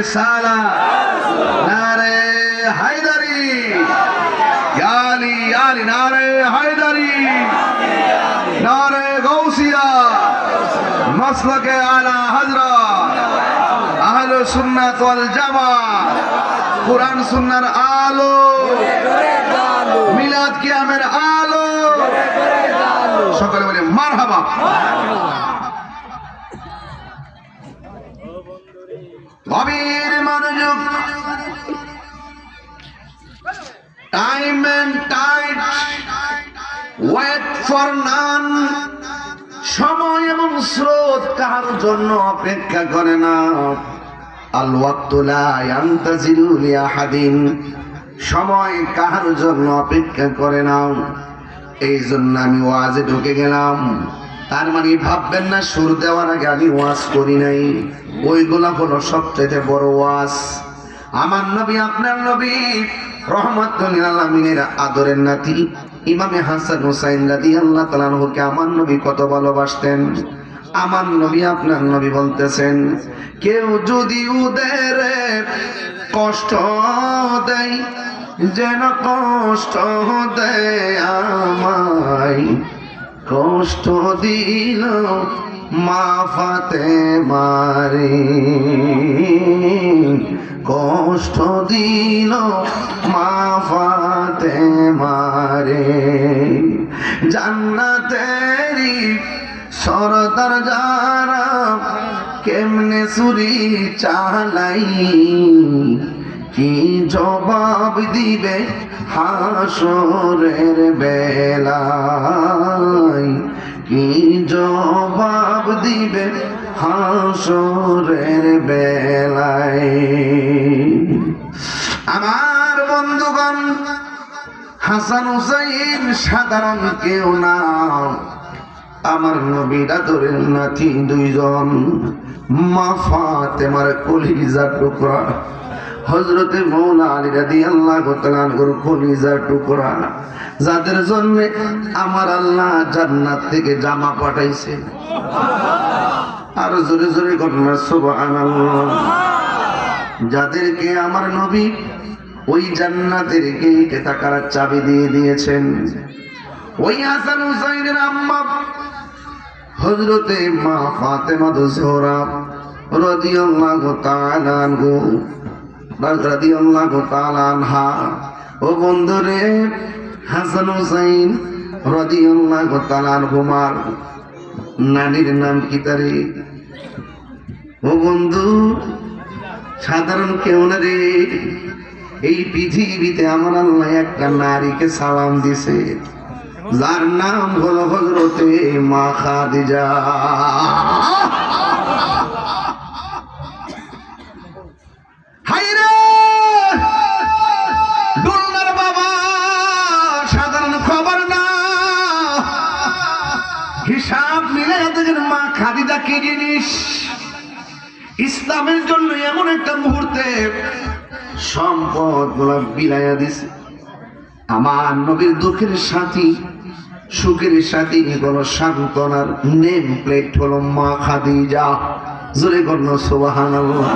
রিসালা, নারে হায়দারি, ইয়া আলী আলী, নারে হায়দারি, নারে গাউসিয়া, মাসলাকে আলা হযরত, আহলে সুন্নাত ওয়াল জামাত, কুরআন সুন্নাহর আলো, মিলাদ কিয়ামের আলো, সকলে বলে মারহাবা। গভীর মনোযোগ, time and tide, wait for none. সময় এবং স্রোত কার জন্য অপেক্ষা করে না। আল ওয়াক্তু লা ইয়ান্তাজিলু লিআহাদিন, সময় কার জন্য অপেক্ষা করে না। এই জন্য আমি ওয়াজে ঢুকে গেলাম। তার মানে ভাববেন না সুর দেওয়ার আগে আমি ওয়াজ করি নাই। ওইগুলা হলো সবচেয়ে বড় ওয়াজ। আমার নবী, আপনার নবী রহমাতুল লিল আলামিনের আদরের নাতি ইমামে হাসান হুসাইন রাদিয়াল্লাহু তাআলা আনহুকে আমার নবী কত ভালোবাসতেন। আমার নবী, আপনার নবী বলতেছেন, কেউ যদি ওদের কষ্ট দেয়, যেন কষ্ট দেয় আমায়, কষ্ট দিল মা ফাতেমারে, কষ্ট দিল মা ফাতেমারে। জান্নাতেরি সরদার যারা কেমনে ছুরি চালাই, কি জবাব দিবে হাসরের বেলায়, কি জবাব দিবে হাসরের বেলায়। আমার বন্ধুগণ, হাসান হুসাইন সাধারণ কেউ না। আমার নবীর আদরের নাতি দুইজন, মা ফাতেমার কলিজার টুকরা, হযরতে মৌলা আলী রাদিয়াল্লাহু তাআলা আনহুর কলিজার টুকরা, যাদের জন্য আমার আল্লাহ জান্নাত থেকে জামা পাঠাইছে। আর জোরে জোরে ঘটনা সুবহানাল্লাহ। যাদেরকে আমার নবী ওই জান্নাতের গেটে থাকার চাবি দিয়ে দিয়েছেন। ওই হাসান হুসাইনের আম্মা হযরতে মা ফাতেমা জোহরা রাদিয়াল্লাহু তাআলা আনহু, রাদিয়াল্লাহু তাআলা আনহা। ও বন্ধুরে, হাসান হুসাইন রাদিয়াল্লাহু তাআলা আনহুমার নানির নাম কি তারে? ও বন্ধু, সাধারণ কেউ না রে। এই পৃথিবীতে আমার আল্লাহ একটা নারীকে সালাম দিছে, যার নাম হলো হযরতে মা খাদিজা। হায়রে দুলনার বাবা, সাধারণ খবর না। হিসাব মিলে দেখেন মা খাদিজা কি জিনিস। ইসলামের জন্য এমন একটা মুহূর্তে সম্পদ গুলা বিলাইয়া দিছে। আমার নবীর দুঃখের সাথী, সুখের সাথী হলো সান্ত্বনার নেম প্লেট হলো মা খাদিজা। জোরে করলো সুবহানাল্লাহ।